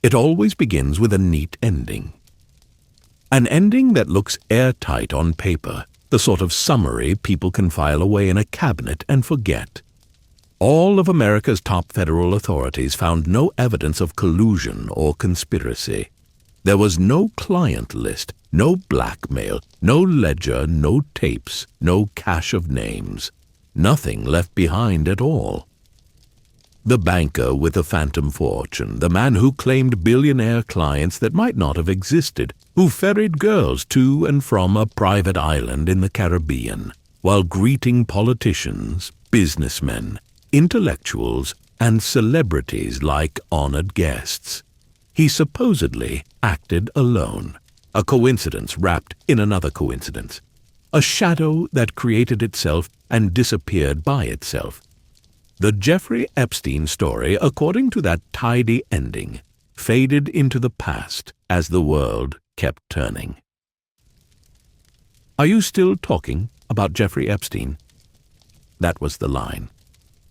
It always begins with a neat ending. An ending that looks airtight on paper, the sort of summary people can file away in a cabinet and forget. All of America's top federal authorities found no evidence of collusion or conspiracy. There was no client list, no blackmail, no ledger, no tapes, no cache of names. Nothing left behind at all. The banker with the phantom fortune, the man who claimed billionaire clients that might not have existed, who ferried girls to and from a private island in the Caribbean, while greeting politicians, businessmen, intellectuals, and celebrities like honored guests. He supposedly acted alone, a coincidence wrapped in another coincidence, a shadow that created itself and disappeared by itself. The Jeffrey Epstein story, according to that tidy ending, faded into the past as the world kept turning. "Are you still talking about Jeffrey Epstein?" That was the line,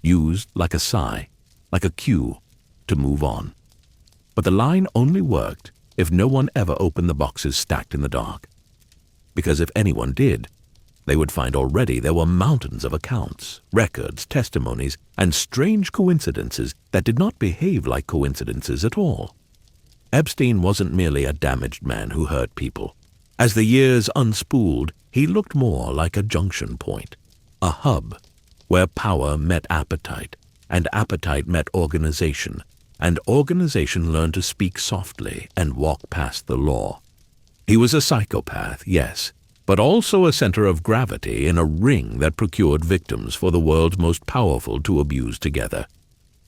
used like a sigh, like a cue to move on. But the line only worked if no one ever opened the boxes stacked in the dark. Because if anyone did, they would find already there were mountains of accounts, records, testimonies, and strange coincidences that did not behave like coincidences at all. Epstein wasn't merely a damaged man who hurt people. As the years unspooled, he looked more like a junction point, a hub, where power met appetite, and appetite met organization, and organization learned to speak softly and walk past the law. He was a psychopath, yes, but also a center of gravity in a ring that procured victims for the world's most powerful to abuse together.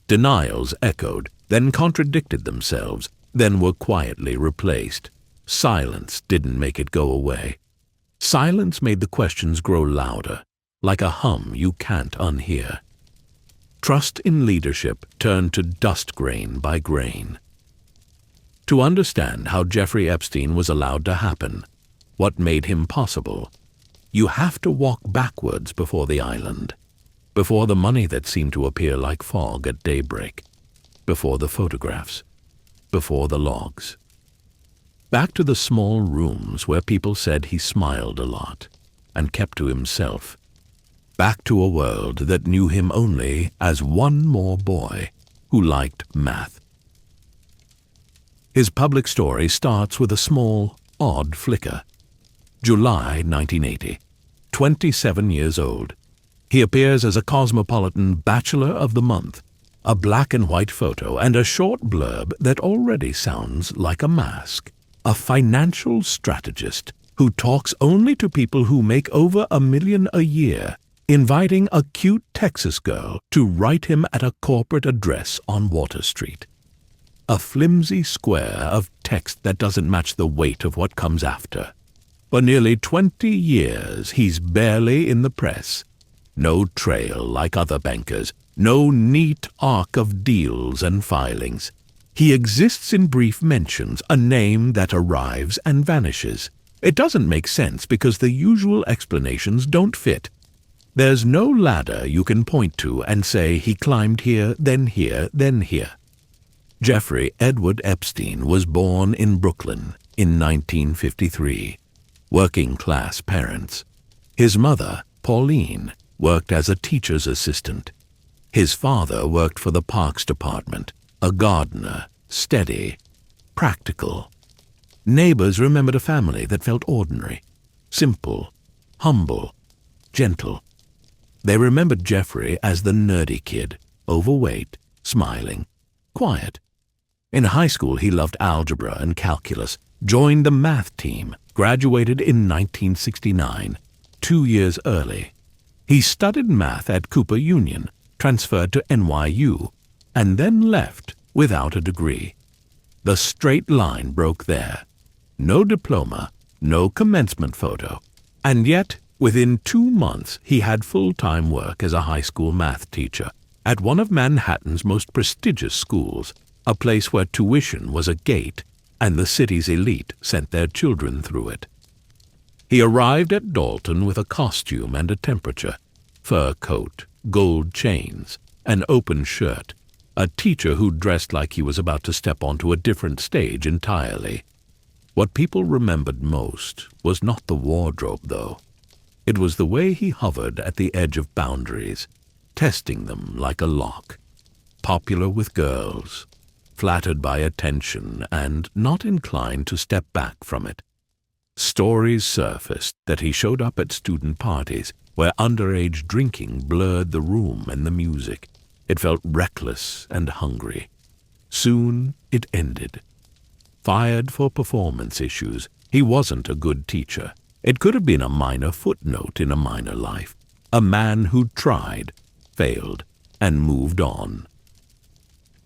Denials echoed, then contradicted themselves, then were quietly replaced. Silence didn't make it go away. Silence made the questions grow louder, like a hum you can't unhear. Trust in leadership turned to dust grain by grain. To understand how Jeffrey Epstein was allowed to happen, what made him possible, you have to walk backwards before the island, before the money that seemed to appear like fog at daybreak, before the photographs, before the logs. Back to the small rooms where people said he smiled a lot and kept to himself. Back to a world that knew him only as one more boy who liked math. His public story starts with a small, odd flicker. July 1980. 27 years old. He appears as a cosmopolitan Bachelor of the Month, a black and white photo, and a short blurb that already sounds like a mask. A financial strategist who talks only to people who make over $1 million a year, inviting a cute Texas girl to write him at a corporate address on Water Street. A flimsy square of text that doesn't match the weight of what comes after. For nearly 20 years, he's barely in the press. No trail like other bankers, no neat arc of deals and filings. He exists in brief mentions, a name that arrives and vanishes. It doesn't make sense because the usual explanations don't fit. There's no ladder you can point to and say he climbed here, then here, then here. Jeffrey Edward Epstein was born in Brooklyn in 1953. Working-class parents. His mother, Pauline, worked as a teacher's assistant. His father worked for the Parks Department, a gardener, steady, practical. Neighbors remembered a family that felt ordinary, simple, humble, gentle. They remembered Jeffrey as the nerdy kid, overweight, smiling, quiet. In high school, he loved algebra and calculus, joined the math team, graduated in 1969, 2 years early. He studied math at Cooper Union, transferred to NYU, and then left without a degree. The straight line broke there. No diploma, no commencement photo. And yet, within 2 months, he had full-time work as a high school math teacher at one of Manhattan's most prestigious schools, a place where tuition was a gate and the city's elite sent their children through it. He arrived at Dalton with a costume and a temperature, fur coat, gold chains, an open shirt, a teacher who dressed like he was about to step onto a different stage entirely. What people remembered most was not the wardrobe, though. It was the way he hovered at the edge of boundaries, testing them like a lock. Popular with girls, flattered by attention, and not inclined to step back from it. Stories surfaced that he showed up at student parties where underage drinking blurred the room and the music. It felt reckless and hungry. Soon it ended. Fired for performance issues, he wasn't a good teacher. It could have been a minor footnote in a minor life. A man who tried, failed, and moved on.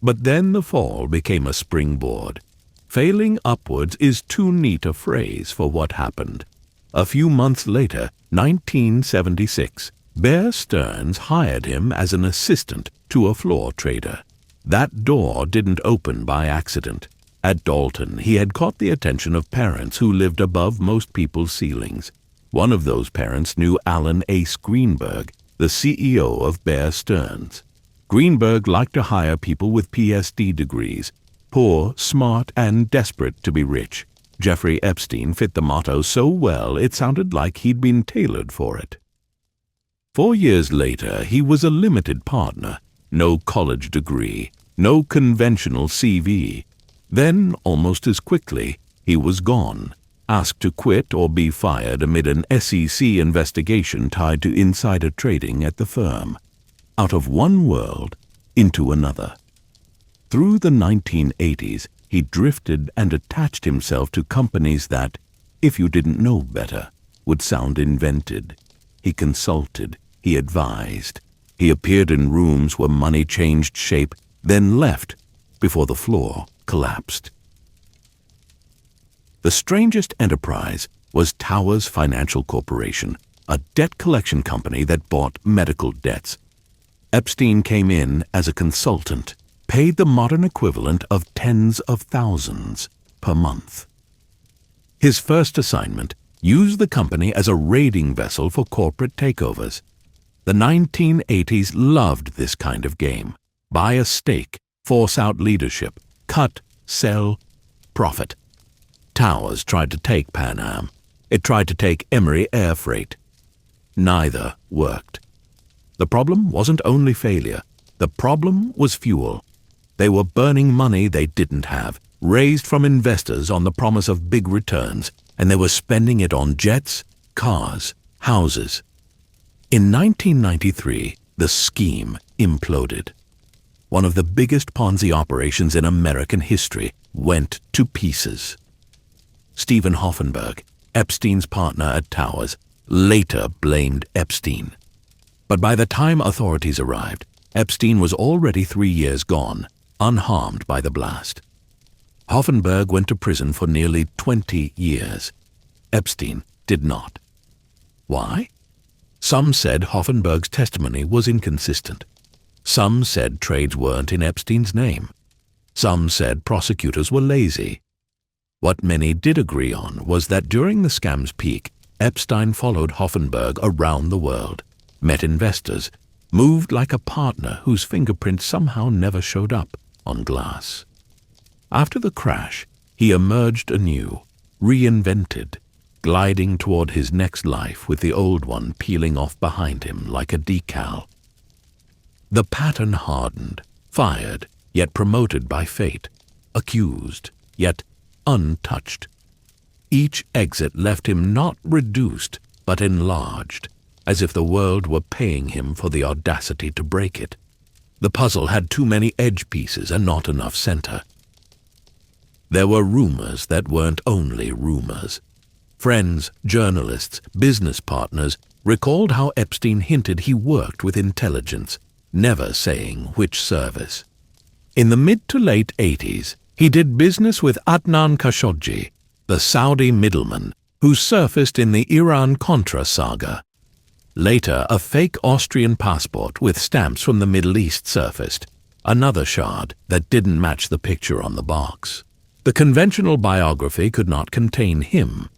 But then the fall became a springboard. Failing upwards is too neat a phrase for what happened. A few months later, 1976, Bear Stearns hired him as an assistant to a floor trader. That door didn't open by accident. At Dalton, he had caught the attention of parents who lived above most people's ceilings. One of those parents knew Alan Ace Greenberg, the CEO of Bear Stearns. Greenberg liked to hire people with PhD degrees, poor, smart, and desperate to be rich. Jeffrey Epstein fit the motto so well it sounded like he'd been tailored for it. 4 years later, he was a limited partner. No college degree, no conventional CV. Then, almost as quickly, he was gone, asked to quit or be fired amid an SEC investigation tied to insider trading at the firm. Out of one world into another. Through the 1980s, he drifted and attached himself to companies that, if you didn't know better, would sound invented. He consulted, he advised. He appeared in rooms where money changed shape, then left before the floor collapsed. The strangest enterprise was Towers Financial Corporation, a debt collection company that bought medical debts. Epstein came in as a consultant, paid the modern equivalent of tens of thousands per month. His first assignment, used the company as a raiding vessel for corporate takeovers. The 1980s loved this kind of game. Buy a stake, force out leadership, cut, sell, profit. Towers tried to take Pan Am. It tried to take Emory Air Freight. Neither worked. The problem wasn't only failure. The problem was fuel. They were burning money they didn't have, raised from investors on the promise of big returns, and they were spending it on jets, cars, houses. In 1993, the scheme imploded. One of the biggest Ponzi operations in American history went to pieces. Stephen Hoffenberg, Epstein's partner at Towers, later blamed Epstein. But by the time authorities arrived, Epstein was already 3 years gone, unharmed by the blast. Hoffenberg went to prison for nearly 20 years. Epstein did not. Why? Some said Hoffenberg's testimony was inconsistent. Some said trades weren't in Epstein's name. Some said prosecutors were lazy. What many did agree on was that during the scam's peak, Epstein followed Hoffenberg around the world, met investors, moved like a partner whose fingerprints somehow never showed up on glass. After the crash, he emerged anew, reinvented, gliding toward his next life with the old one peeling off behind him like a decal. The pattern hardened, fired, yet promoted by fate, accused, yet untouched. Each exit left him not reduced, but enlarged, as if the world were paying him for the audacity to break it. The puzzle had too many edge pieces and not enough center. There were rumors that weren't only rumors. Friends, journalists, business partners recalled how Epstein hinted he worked with intelligence, never saying which service. In the mid to late 80s, he did business with Adnan Khashoggi, the Saudi middleman who surfaced in the Iran-Contra saga. Later, a fake Austrian passport with stamps from the Middle East surfaced, another shard that didn't match the picture on the box. The conventional biography could not contain him.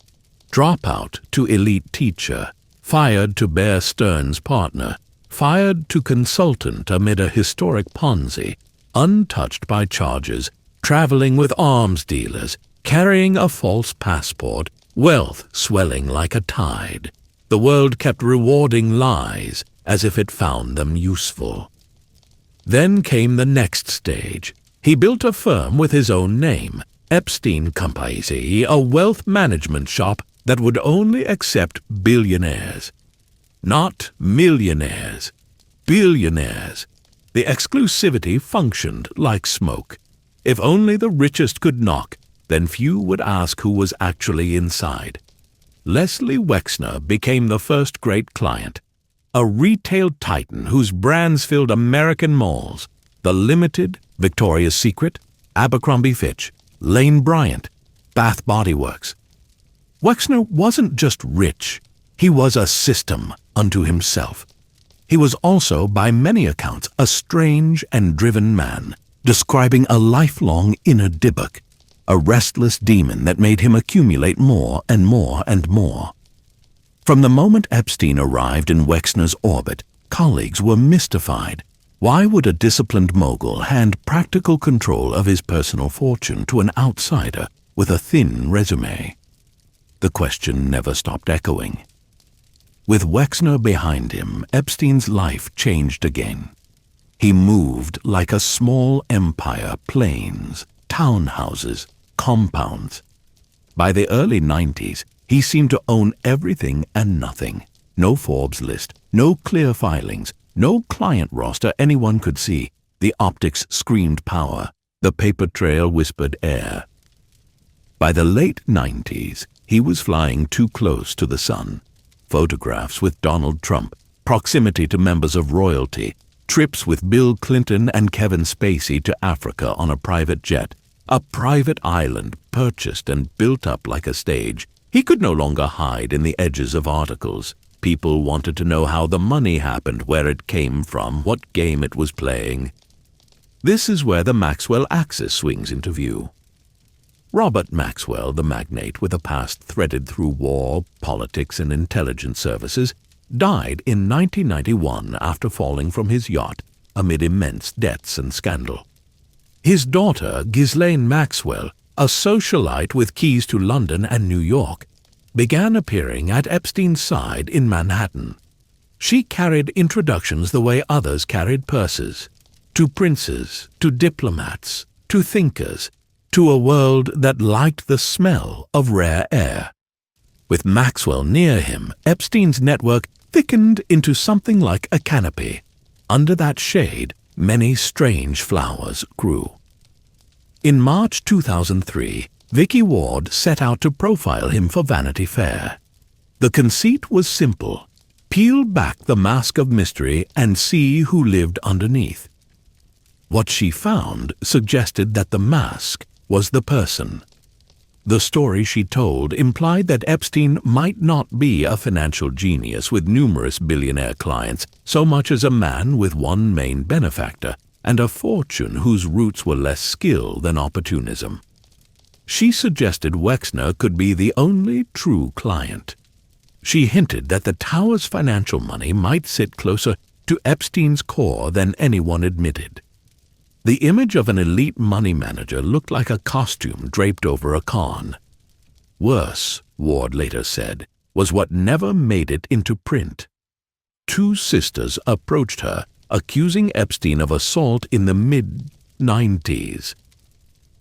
Dropout to elite teacher, fired to Bear Stearns partner, fired to consultant amid a historic Ponzi, untouched by charges, traveling with arms dealers, carrying a false passport, wealth swelling like a tide. The world kept rewarding lies as if it found them useful. Then came the next stage. He built a firm with his own name, Epstein Company, a wealth management shop that would only accept billionaires. Not millionaires, billionaires. The exclusivity functioned like smoke. If only the richest could knock, then few would ask who was actually inside. Leslie Wexner became the first great client, a retail titan whose brands filled American malls: The Limited, Victoria's Secret, Abercrombie Fitch, Lane Bryant, Bath Body Works. Wexner wasn't just rich, he was a system unto himself. He was also, by many accounts, a strange and driven man, describing a lifelong inner Dybbuk, a restless demon that made him accumulate more and more and more. From the moment Epstein arrived in Wexner's orbit, colleagues were mystified. Why would a disciplined mogul hand practical control of his personal fortune to an outsider with a thin resume? The question never stopped echoing. With Wexner behind him, Epstein's life changed again. He moved like a small empire: planes, townhouses, compounds. By the early 90s, he seemed to own everything and nothing. No Forbes list, no clear filings, no client roster anyone could see. The optics screamed power. The paper trail whispered air. By the late 90s, he was flying too close to the sun. Photographs with Donald Trump, proximity to members of royalty, trips with Bill Clinton and Kevin Spacey to Africa on a private jet, a private island purchased and built up like a stage. He could no longer hide in the edges of articles. People wanted to know how the money happened, where it came from, what game it was playing. This is where the Maxwell axis swings into view. Robert Maxwell, the magnate with a past threaded through war, politics, and intelligence services, died in 1991 after falling from his yacht amid immense debts and scandal. His daughter, Ghislaine Maxwell, a socialite with keys to London and New York, began appearing at Epstein's side in Manhattan. She carried introductions the way others carried purses, to princes, to diplomats, to thinkers, to a world that liked the smell of rare air. With Maxwell near him, Epstein's network thickened into something like a canopy. Under that shade, many strange flowers grew. In March 2003, Vicky Ward set out to profile him for Vanity Fair. The conceit was simple: peel back the mask of mystery and see who lived underneath. What she found suggested that the mask was the person. The story she told implied that Epstein might not be a financial genius with numerous billionaire clients, so much as a man with one main benefactor and a fortune whose roots were less skill than opportunism. She suggested Wexner could be the only true client. She hinted that the Tower's financial money might sit closer to Epstein's core than anyone admitted. The image of an elite money manager looked like a costume draped over a con. Worse, Ward later said, was what never made it into print. Two sisters approached her, accusing Epstein of assault in the mid-90s.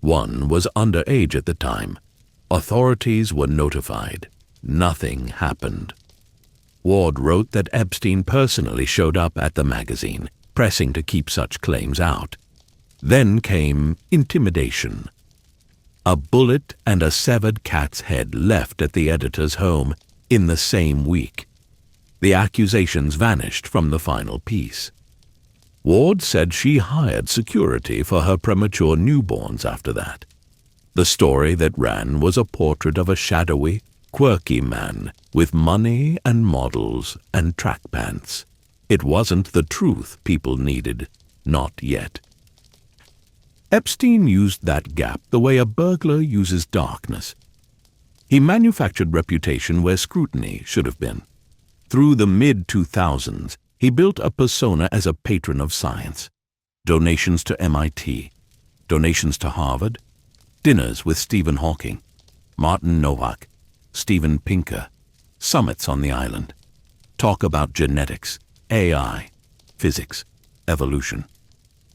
One was underage at the time. Authorities were notified. Nothing happened. Ward wrote that Epstein personally showed up at the magazine, pressing to keep such claims out. Then came intimidation. A bullet and a severed cat's head left at the editor's home in the same week. The accusations vanished from the final piece. Ward said she hired security for her premature newborns after that. The story that ran was a portrait of a shadowy, quirky man with money and models and track pants. It wasn't the truth people needed, not yet. Epstein used that gap the way a burglar uses darkness. He manufactured reputation where scrutiny should have been. Through the mid-2000s, he built a persona as a patron of science. donations to MIT, donations to Harvard, dinners with Stephen Hawking, Martin Nowak, Steven Pinker, summits on the island, talk about genetics, AI, physics, evolution.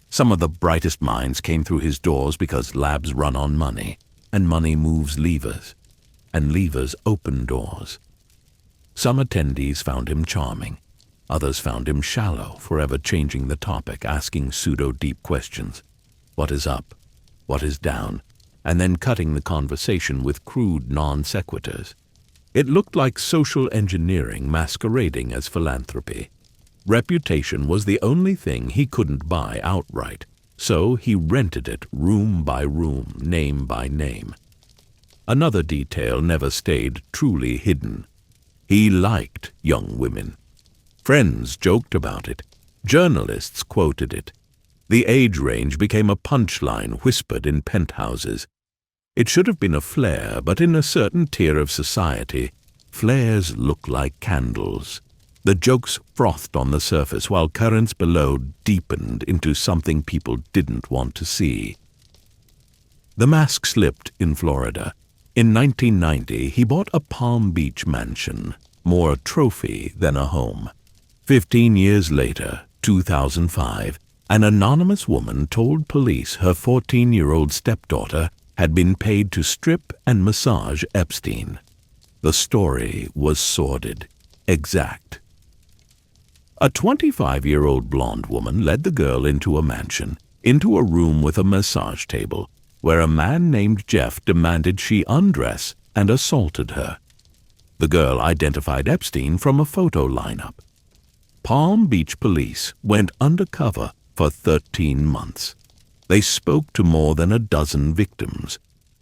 Some of the brightest minds came through his doors because labs run on money, and money moves levers, and levers open doors. Some attendees found him charming. Others found him shallow, forever changing the topic, asking pseudo-deep questions. What is up? What is down? And then cutting the conversation with crude non-sequiturs. It looked like social engineering masquerading as philanthropy. Reputation was the only thing he couldn't buy outright, so he rented it room by room, name by name. Another detail never stayed truly hidden. He liked young women. Friends joked about it. Journalists quoted it. The age range became a punchline whispered in penthouses. It should have been a flare, but in a certain tier of society, flares look like candles. The jokes frothed on the surface while currents below deepened into something people didn't want to see. The mask slipped in Florida. In 1990, he bought a Palm Beach mansion, more a trophy than a home. 15 years later, 2005, an anonymous woman told police her 14-year-old stepdaughter had been paid to strip and massage Epstein. The story was sordid, exact. A 25-year-old blonde woman led the girl into a mansion, into a room with a massage table, where a man named Jeff demanded she undress and assaulted her. The girl identified Epstein from a photo lineup. Palm Beach police went undercover for 13 months. They spoke to more than a dozen victims.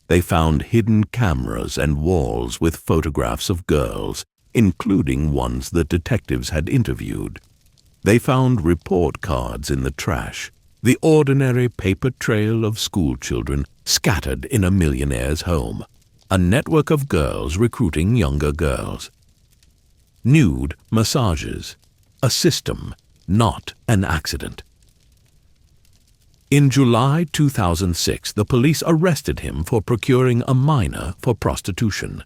They found hidden cameras and walls with photographs of girls, including ones the detectives had interviewed. They found report cards in the trash, the ordinary paper trail of schoolchildren scattered in a millionaire's home, a network of girls recruiting younger girls. Nude massages, a system, not an accident. In July 2006, the police arrested him for procuring a minor for prostitution.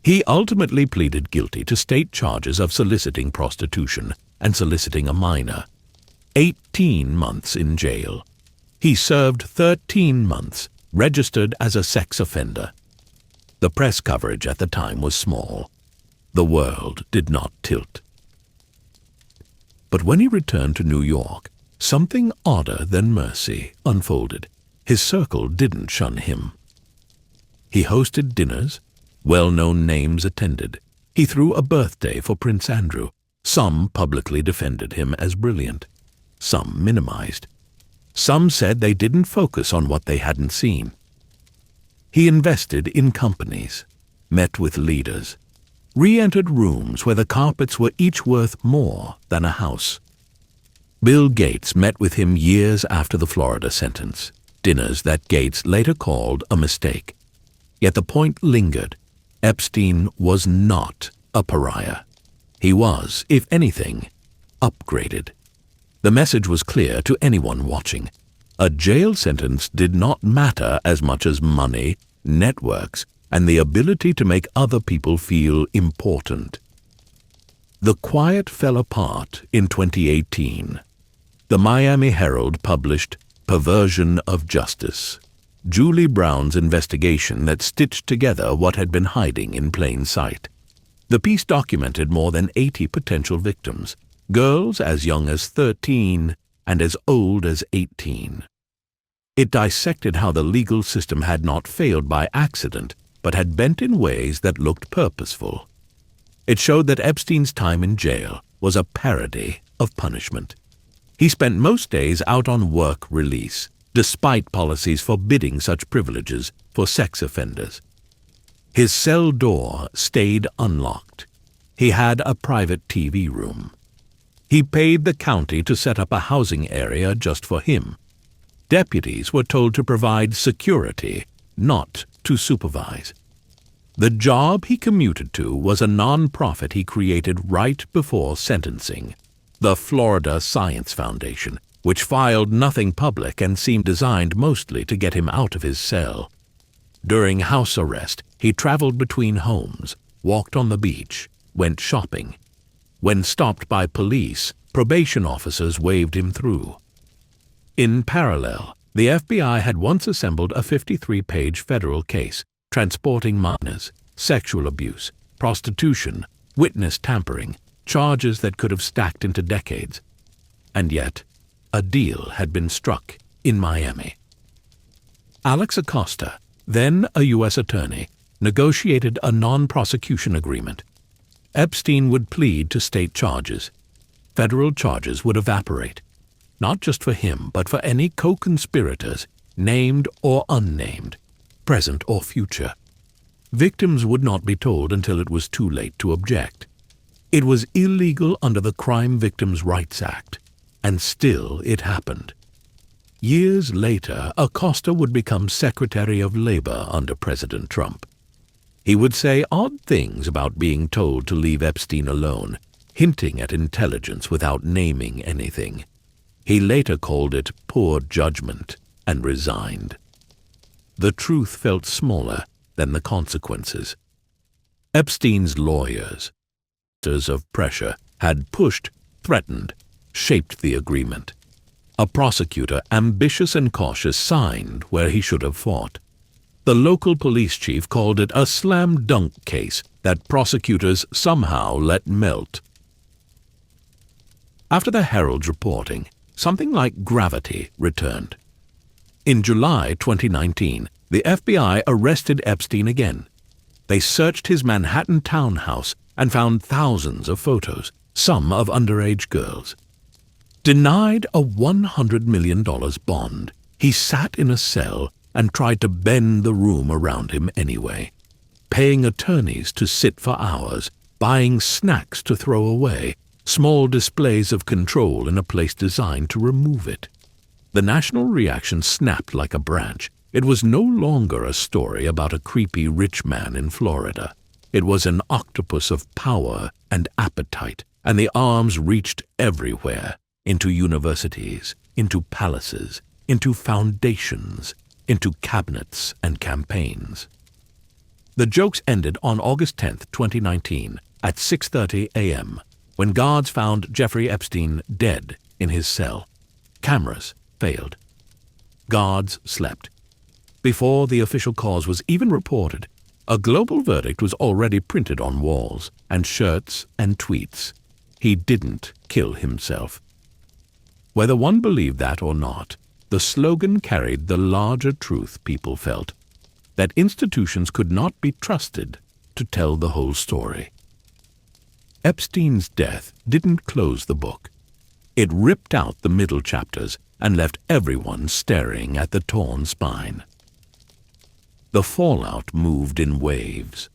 He ultimately pleaded guilty to state charges of soliciting prostitution and soliciting a minor. 18 months in jail. He served 13 months, registered as a sex offender. The press coverage at the time was small. The world did not tilt. But when he returned to New York, something odder than mercy unfolded. His circle didn't shun him. He hosted dinners. Well-known names attended. He threw a birthday for Prince Andrew. Some publicly defended him as brilliant. Some minimized. Some said they didn't focus on what they hadn't seen. He invested in companies, met with leaders, re-entered rooms where the carpets were each worth more than a house. Bill Gates met with him years after the Florida sentence, dinners that Gates later called a mistake. Yet the point lingered. Epstein was not a pariah. He was, if anything, upgraded. The message was clear to anyone watching. A jail sentence did not matter as much as money, networks, and the ability to make other people feel important. The quiet fell apart in 2018. The Miami Herald published Perversion of Justice, Julie Brown's investigation that stitched together what had been hiding in plain sight. The piece documented more than 80 potential victims, girls as young as 13 and as old as 18. It dissected how the legal system had not failed by accident, but had bent in ways that looked purposeful. It showed that Epstein's time in jail was a parody of punishment. He spent most days out on work release, despite policies forbidding such privileges for sex offenders. His cell door stayed unlocked. He had a private TV room. He paid the county to set up a housing area just for him. Deputies were told to provide security, not to supervise. The job he commuted to was a non-profit he created right before sentencing, the Florida Science Foundation, which filed nothing public and seemed designed mostly to get him out of his cell. During house arrest, he traveled between homes, walked on the beach, went shopping. When stopped by police, probation officers waved him through. In parallel, the FBI had once assembled a 53-page federal case transporting minors, sexual abuse, prostitution, witness tampering, charges that could have stacked into decades. And yet, a deal had been struck in Miami. Alex Acosta, then a U.S. attorney, negotiated a non-prosecution agreement. Epstein would plead to state charges. Federal charges would evaporate, not just for him, but for any co-conspirators, named or unnamed, present or future. Victims would not be told until it was too late to object. It was illegal under the Crime Victims' Rights Act, and still it happened. Years later, Acosta would become Secretary of Labor under President Trump. He would say odd things about being told to leave Epstein alone, hinting at intelligence without naming anything. He later called it poor judgment and resigned. The truth felt smaller than the consequences. Epstein's lawyers, of pressure, had pushed, threatened, shaped the agreement. A prosecutor, ambitious and cautious, signed where he should have fought. The local police chief called it a slam-dunk case that prosecutors somehow let melt. After the Herald's reporting, something like gravity returned. In July 2019, the FBI arrested Epstein again. They searched his Manhattan townhouse and found thousands of photos, some of underage girls. Denied a $100 million bond, he sat in a cell and tried to bend the room around him anyway, paying attorneys to sit for hours, buying snacks to throw away, small displays of control in a place designed to remove it. The national reaction snapped like a branch. It was no longer a story about a creepy rich man in Florida. It was an octopus of power and appetite, and the arms reached everywhere, into universities, into palaces, into foundations, into cabinets and campaigns. The jokes ended on August 10, 2019, at 6:30 a.m., when guards found Jeffrey Epstein dead in his cell. Cameras failed. Guards slept. Before the official cause was even reported, a global verdict was already printed on walls and shirts and tweets. He didn't kill himself. Whether one believed that or not, the slogan carried the larger truth people felt, that institutions could not be trusted to tell the whole story. Epstein's death didn't close the book. It ripped out the middle chapters and left everyone staring at the torn spine. The fallout moved in waves.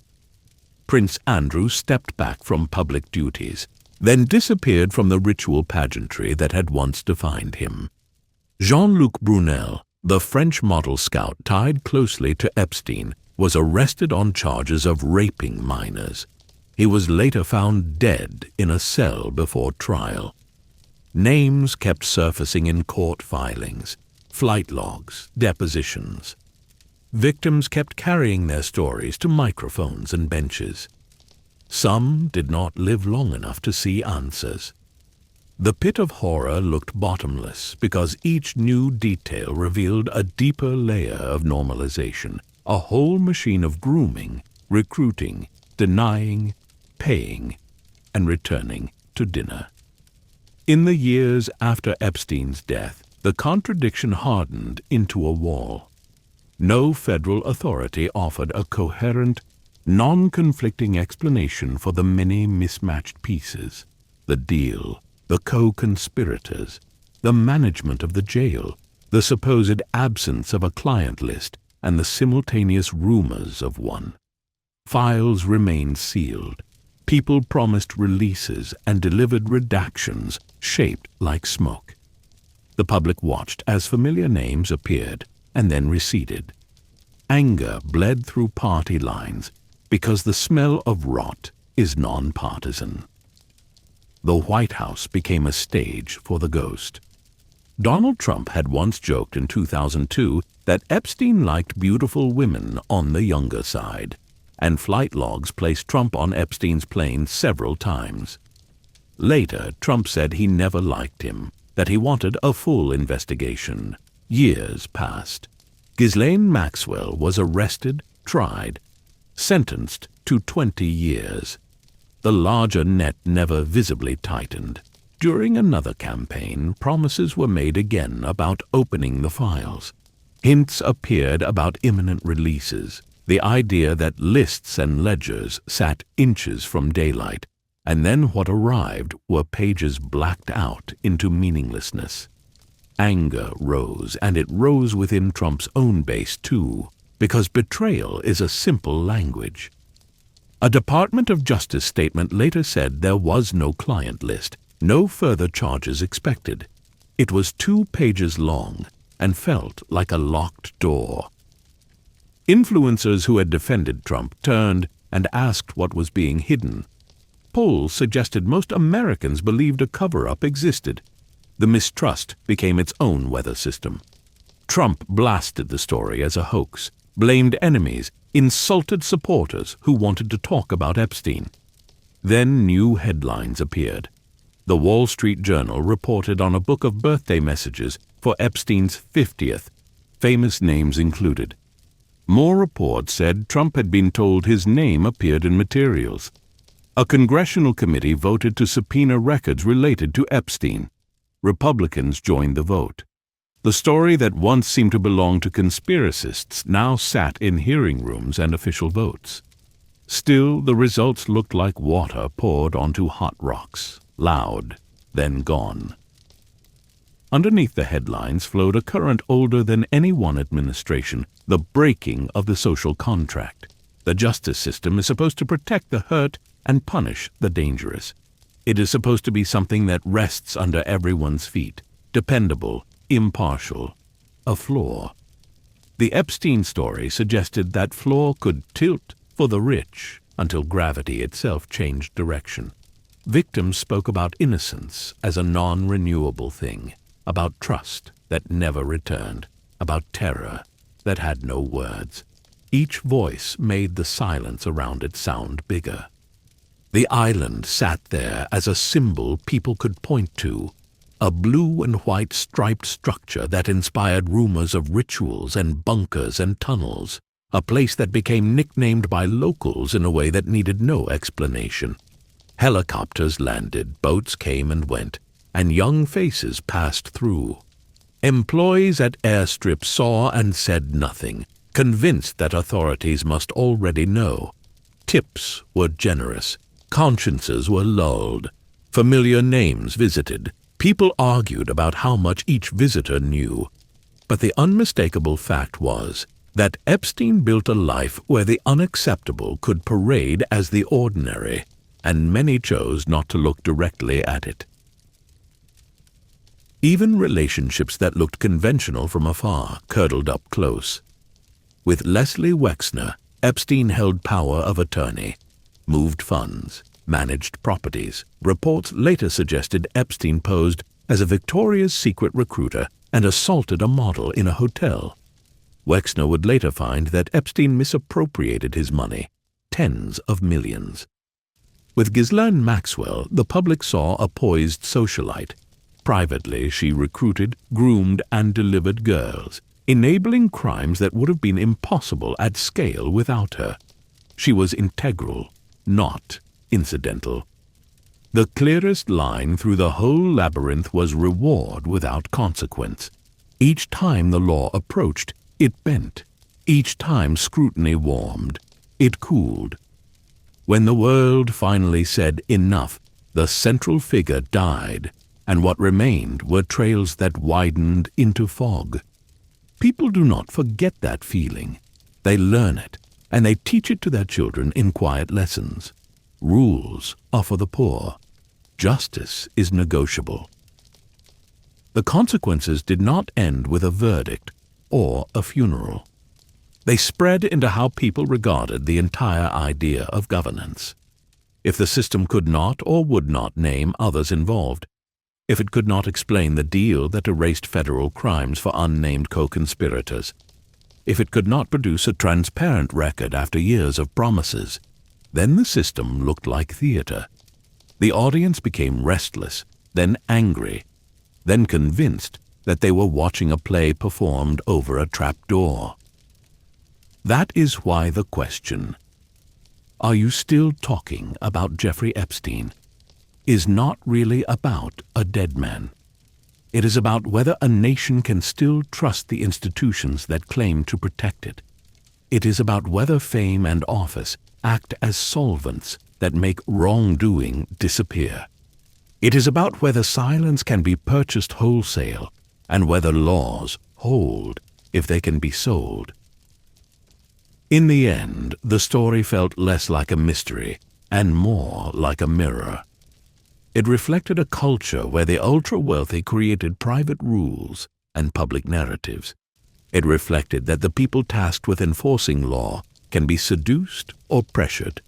Prince Andrew stepped back from public duties, then disappeared from the ritual pageantry that had once defined him. Jean-Luc Brunel, the French model scout tied closely to Epstein, was arrested on charges of raping minors. He was later found dead in a cell before trial. Names kept surfacing in court filings, flight logs, depositions. Victims kept carrying their stories to microphones and benches. Some did not live long enough to see answers. The pit of horror looked bottomless because each new detail revealed a deeper layer of normalization, a whole machine of grooming, recruiting, denying, paying, and returning to dinner. In the years after Epstein's death, the contradiction hardened into a wall. No federal authority offered a coherent, non-conflicting explanation for the many mismatched pieces: the deal, the co-conspirators, the management of the jail, the supposed absence of a client list, and the simultaneous rumors of one. Files remained sealed. People promised releases and delivered redactions shaped like smoke. The public watched as familiar names appeared and then receded. Anger bled through party lines because the smell of rot is nonpartisan. The White House became a stage for the ghost. Donald Trump had once joked in 2002 that Epstein liked beautiful women on the younger side, and flight logs placed Trump on Epstein's plane several times. Later, Trump said he never liked him, that he wanted a full investigation. Years passed. Ghislaine Maxwell was arrested, tried, sentenced to 20 years. The larger net never visibly tightened. During another campaign, promises were made again about opening the files. Hints appeared about imminent releases, the idea that lists and ledgers sat inches from daylight, and then what arrived were pages blacked out into meaninglessness. Anger rose, and it rose within Trump's own base too, because betrayal is a simple language. A Department of Justice statement later said there was no client list, no further charges expected. It was 2 pages long and felt like a locked door. Influencers who had defended Trump turned and asked what was being hidden. Polls suggested most Americans believed a cover-up existed. The mistrust became its own weather system. Trump blasted the story as a hoax, blamed enemies, insulted supporters who wanted to talk about Epstein. Then new headlines appeared. The Wall Street Journal reported on a book of birthday messages for Epstein's 50th, famous names included. More reports said Trump had been told his name appeared in materials. A congressional committee voted to subpoena records related to Epstein. Republicans joined the vote. The story that once seemed to belong to conspiracists now sat in hearing rooms and official votes. Still, the results looked like water poured onto hot rocks, loud, then gone. Underneath the headlines flowed a current older than any one administration, the breaking of the social contract. The justice system is supposed to protect the hurt and punish the dangerous. It is supposed to be something that rests under everyone's feet, dependable, impartial, a floor. The Epstein story suggested that floor could tilt for the rich until gravity itself changed direction. Victims spoke about innocence as a non-renewable thing, about trust that never returned, about terror that had no words. Each voice made the silence around it sound bigger. The island sat there as a symbol people could point to, a blue and white striped structure that inspired rumors of rituals and bunkers and tunnels, a place that became nicknamed by locals in a way that needed no explanation. Helicopters landed, boats came and went, and young faces passed through. Employees at airstrips saw and said nothing, convinced that authorities must already know. Tips were generous. Consciences were lulled. Familiar names visited. People argued about how much each visitor knew. But the unmistakable fact was that Epstein built a life where the unacceptable could parade as the ordinary, and many chose not to look directly at it. Even relationships that looked conventional from afar curdled up close. With Leslie Wexner, Epstein held power of attorney, moved funds, managed properties. Reports later suggested Epstein posed as a Victoria's Secret recruiter and assaulted a model in a hotel. Wexner would later find that Epstein misappropriated his money, tens of millions. With Ghislaine Maxwell, the public saw a poised socialite. Privately, she recruited, groomed, and delivered girls, enabling crimes that would have been impossible at scale without her. She was integral, not incidental. The clearest line through the whole labyrinth was reward without consequence. Each time the law approached, it bent. Each time scrutiny warmed, it cooled. When the world finally said enough, the central figure died, and what remained were trails that widened into fog. People do not forget that feeling. They learn it, and they teach it to their children in quiet lessons. Rules are for the poor. Justice is negotiable. The consequences did not end with a verdict or a funeral. They spread into how people regarded the entire idea of governance. If the system could not or would not name others involved, if it could not explain the deal that erased federal crimes for unnamed co-conspirators, if it could not produce a transparent record after years of promises, then the system looked like theater. The audience became restless, then angry, then convinced that they were watching a play performed over a trapdoor. That is why the question, "Are you still talking about Jeffrey Epstein?" is not really about a dead man. It is about whether a nation can still trust the institutions that claim to protect it. It is about whether fame and office act as solvents that make wrongdoing disappear. It is about whether silence can be purchased wholesale and whether laws hold if they can be sold. In the end, the story felt less like a mystery and more like a mirror. It reflected a culture where the ultra-wealthy created private rules and public narratives. It reflected that the people tasked with enforcing law can be seduced or pressured,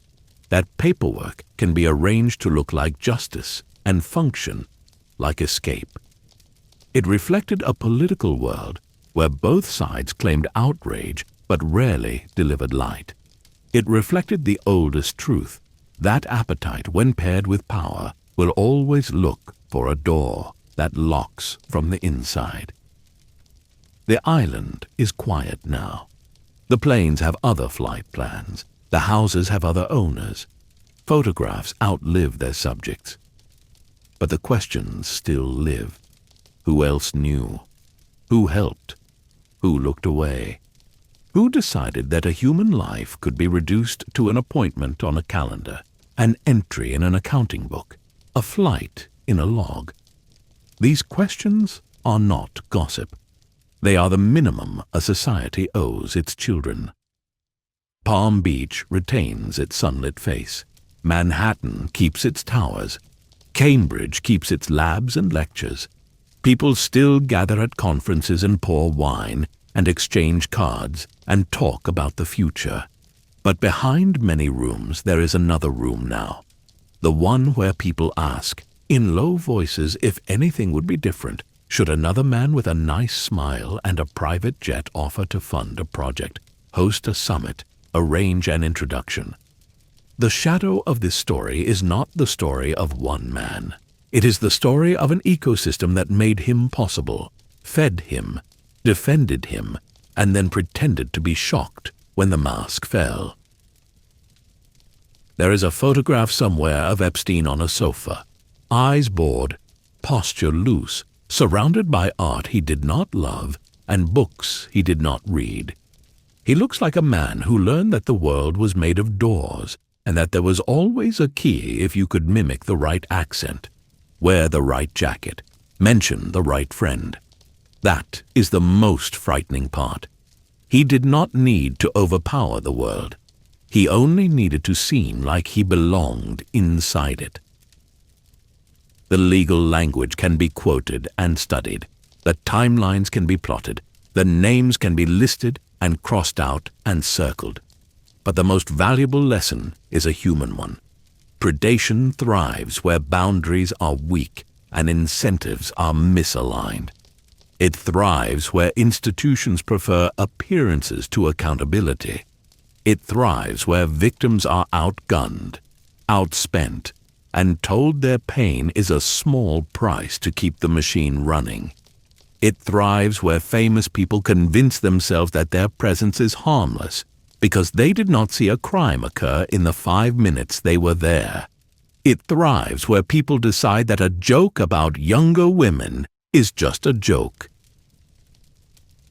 that paperwork can be arranged to look like justice and function like escape. It reflected a political world where both sides claimed outrage but rarely delivered light. It reflected the oldest truth, that appetite, when paired with power, will always look for a door that locks from the inside. The island is quiet now. The planes have other flight plans. The houses have other owners. Photographs outlive their subjects. But the questions still live. Who else knew? Who helped? Who looked away? Who decided that a human life could be reduced to an appointment on a calendar, an entry in an accounting book, a flight in a log? These questions are not gossip. They are the minimum a society owes its children. Palm Beach retains its sunlit face. Manhattan keeps its towers. Cambridge keeps its labs and lectures. People still gather at conferences and pour wine and exchange cards and talk about the future. But behind many rooms there is another room now. The one where people ask, in low voices, if anything would be different, should another man with a nice smile and a private jet offer to fund a project, host a summit, arrange an introduction. The shadow of this story is not the story of one man. It is the story of an ecosystem that made him possible, fed him, defended him, and then pretended to be shocked when the mask fell. There is a photograph somewhere of Epstein on a sofa, eyes bored, posture loose, surrounded by art he did not love and books he did not read. He looks like a man who learned that the world was made of doors and that there was always a key if you could mimic the right accent, wear the right jacket, mention the right friend. That is the most frightening part. He did not need to overpower the world. He only needed to seem like he belonged inside it. The legal language can be quoted and studied. The timelines can be plotted. The names can be listed and crossed out and circled. But the most valuable lesson is a human one. Predation thrives where boundaries are weak and incentives are misaligned. It thrives where institutions prefer appearances to accountability. It thrives where victims are outgunned, outspent, and told their pain is a small price to keep the machine running. It thrives where famous people convince themselves that their presence is harmless because they did not see a crime occur in the 5 minutes they were there. It thrives where people decide that a joke about younger women is just a joke.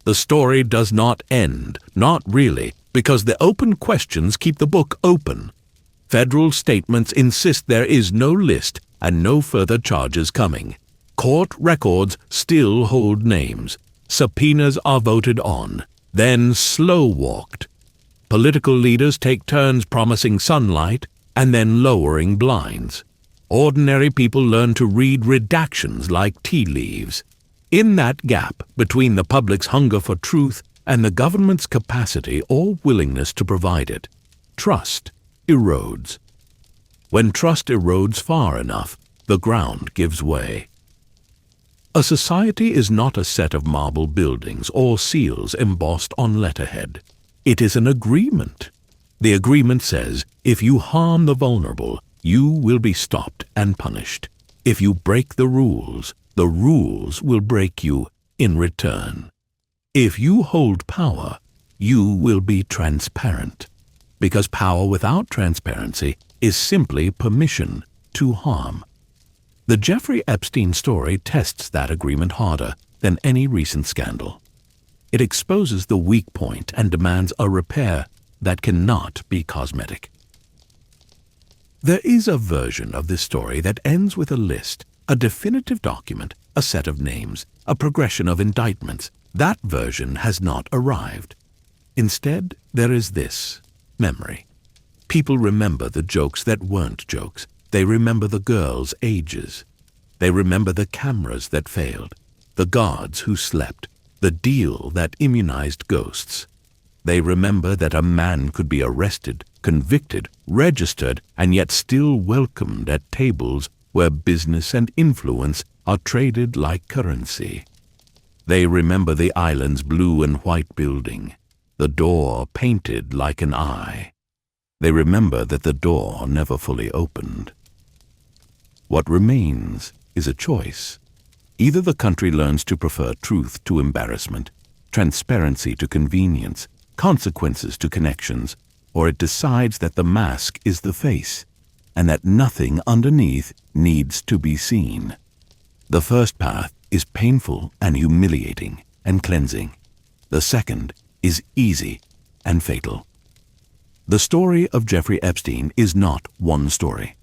The story does not end, not really, because the open questions keep the book open. Federal statements insist there is no list and no further charges coming. Court records still hold names. Subpoenas are voted on, then slow-walked. Political leaders take turns promising sunlight and then lowering blinds. Ordinary people learn to read redactions like tea leaves. In that gap between the public's hunger for truth and the government's capacity or willingness to provide it, trust erodes. When trust erodes far enough, the ground gives way. A society is not a set of marble buildings or seals embossed on letterhead. It is an agreement. The agreement says, if you harm the vulnerable, you will be stopped and punished. If you break the rules will break you in return. If you hold power, you will be transparent. Because power without transparency is simply permission to harm. The Jeffrey Epstein story tests that agreement harder than any recent scandal. It exposes the weak point and demands a repair that cannot be cosmetic. There is a version of this story that ends with a list, a definitive document, a set of names, a progression of indictments. That version has not arrived. Instead, there is this: memory. People remember the jokes that weren't jokes. They remember the girls' ages. They remember the cameras that failed, the guards who slept, the deal that immunized ghosts. They remember that a man could be arrested, convicted, registered, and yet still welcomed at tables where business and influence are traded like currency. They remember the island's blue and white building, the door painted like an eye. They remember that the door never fully opened. What remains is a choice. Either the country learns to prefer truth to embarrassment, transparency to convenience, consequences to connections, or it decides that the mask is the face, and that nothing underneath needs to be seen. The first path is painful and humiliating and cleansing. The second is easy and fatal. The story of Jeffrey Epstein is not one story.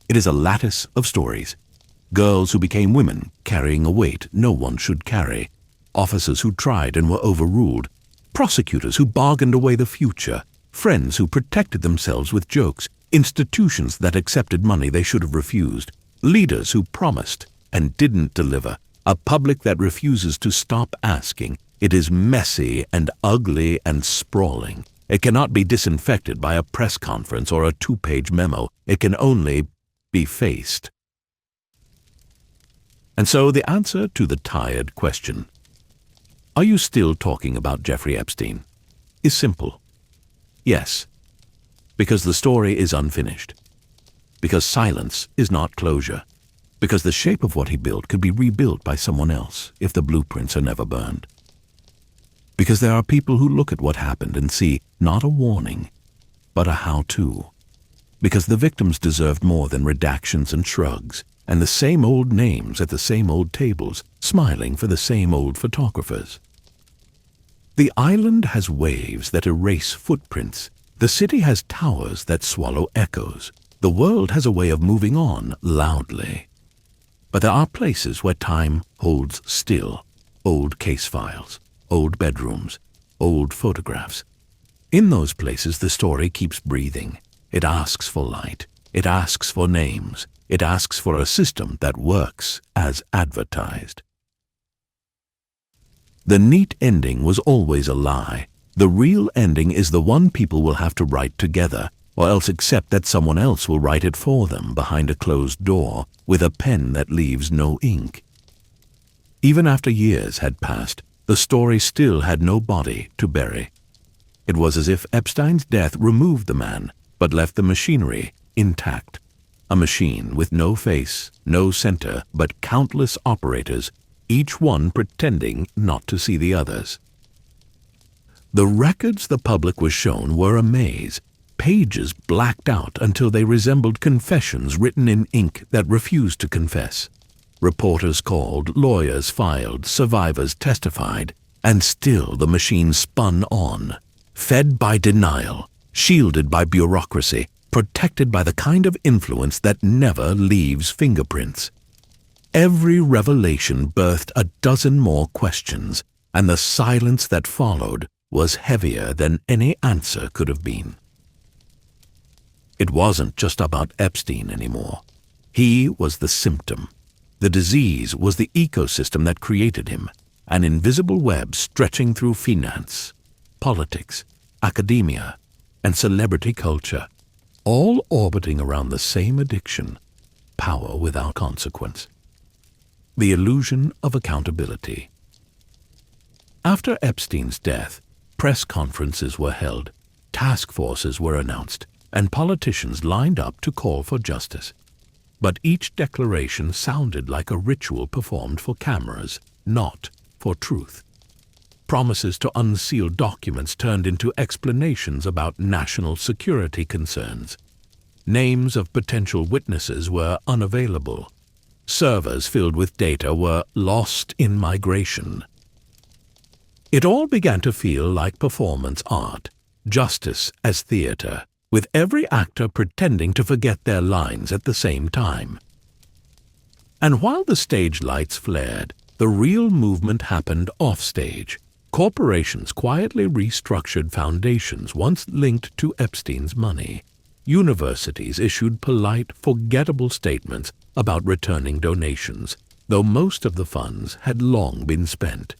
It is a lattice of stories. Girls who became women, carrying a weight no one should carry. Officers who tried and were overruled. Prosecutors who bargained away the future. Friends who protected themselves with jokes. Institutions that accepted money they should have refused. Leaders who promised and didn't deliver. A public that refuses to stop asking. It is messy and ugly and sprawling. It cannot be disinfected by a press conference or a 2-page memo. It can only be faced. And so the answer to the tired question, are you still talking about Jeffrey Epstein, is simple. Yes, because the story is unfinished. Because silence is not closure. Because the shape of what he built could be rebuilt by someone else if the blueprints are never burned. Because there are people who look at what happened and see not a warning, but a how-to. Because the victims deserved more than redactions and shrugs, and the same old names at the same old tables, smiling for the same old photographers. The island has waves that erase footprints. The city has towers that swallow echoes. The world has a way of moving on loudly. But there are places where time holds still. Old case files, old bedrooms, old photographs. In those places the story keeps breathing. It asks for light. It asks for names. It asks for a system that works as advertised. The neat ending was always a lie. The real ending is the one people will have to write together, or else accept that someone else will write it for them behind a closed door with a pen that leaves no ink. Even after years had passed, the story still had no body to bury. It was as if Epstein's death removed the man, but left the machinery intact. A machine with no face, no center, but countless operators, each one pretending not to see the others. The records the public was shown were a maze, pages blacked out until they resembled confessions written in ink that refused to confess. Reporters called, lawyers filed, survivors testified, and still the machine spun on, fed by denial, shielded by bureaucracy, protected by the kind of influence that never leaves fingerprints. Every revelation birthed a dozen more questions, and the silence that followed was heavier than any answer could have been. It wasn't just about Epstein anymore. He was the symptom. The disease was the ecosystem that created him, an invisible web stretching through finance, politics, academia, and celebrity culture, all orbiting around the same addiction, power without consequence. The illusion of accountability. After Epstein's death, press conferences were held, task forces were announced, and politicians lined up to call for justice. But each declaration sounded like a ritual performed for cameras, not for truth. Promises to unseal documents turned into explanations about national security concerns. Names of potential witnesses were unavailable. Servers filled with data were lost in migration. It all began to feel like performance art, justice as theater, with every actor pretending to forget their lines at the same time. And while the stage lights flared, the real movement happened offstage. Corporations quietly restructured foundations once linked to Epstein's money. Universities issued polite, forgettable statements about returning donations, though most of the funds had long been spent.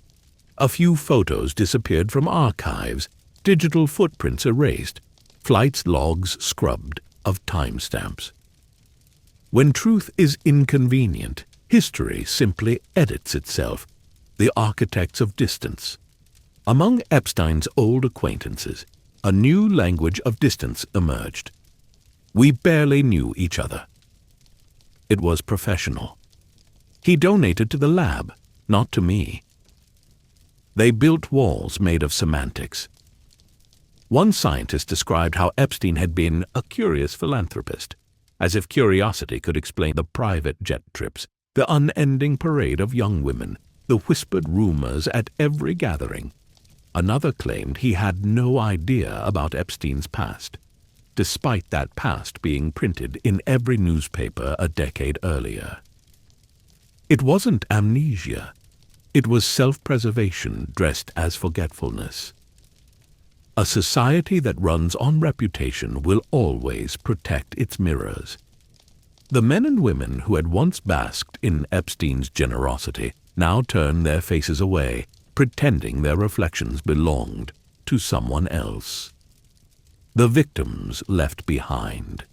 A few photos disappeared from archives, digital footprints erased, flights logs scrubbed of timestamps. When truth is inconvenient, history simply edits itself, the architects of distance. Among Epstein's old acquaintances, a new language of distance emerged. We barely knew each other. It was professional. He donated to the lab, not to me. They built walls made of semantics. One scientist described how Epstein had been a curious philanthropist, as if curiosity could explain the private jet trips, the unending parade of young women, the whispered rumors at every gathering. Another claimed he had no idea about Epstein's past, despite that past being printed in every newspaper a decade earlier. It wasn't amnesia. It was self-preservation dressed as forgetfulness. A society that runs on reputation will always protect its mirrors. The men and women who had once basked in Epstein's generosity now turned their faces away, pretending their reflections belonged to someone else. The victims left behind.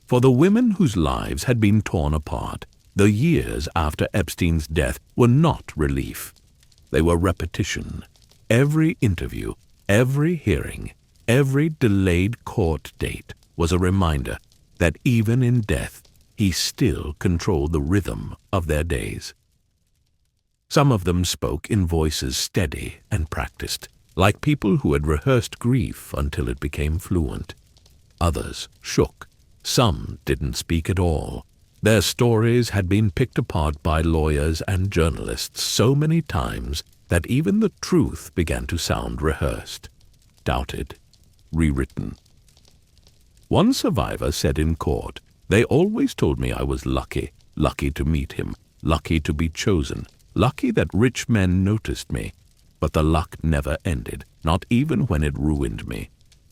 For the women whose lives had been torn apart, the years after Epstein's death were not relief. They were repetition. Every interview, every hearing, every delayed court date was a reminder that even in death, he still controlled the rhythm of their days. Some of them spoke in voices steady and practiced, like people who had rehearsed grief until it became fluent. Others shook. Some didn't speak at all. Their stories had been picked apart by lawyers and journalists so many times that even the truth began to sound rehearsed, doubted, rewritten. One survivor said in court, "They always told me I was lucky, lucky to meet him, lucky to be chosen, lucky that rich men noticed me. But the luck never ended, not even when it ruined me.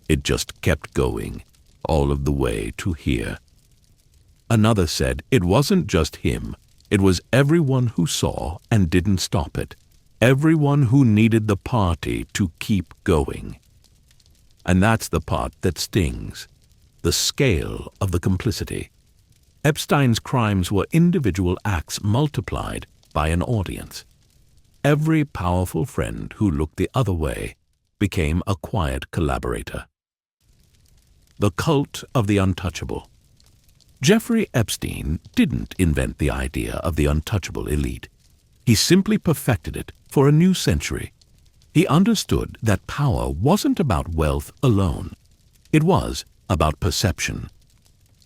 It just kept going, all of the way to here." Another said it wasn't just him, it was everyone who saw and didn't stop it, everyone who needed the party to keep going. And that's the part that stings, the scale of the complicity. Epstein's crimes were individual acts multiplied by an audience. Every powerful friend who looked the other way became a quiet collaborator. The cult of the untouchable. Jeffrey Epstein didn't invent the idea of the untouchable elite. He simply perfected it for a new century. He understood that power wasn't about wealth alone. It was about perception.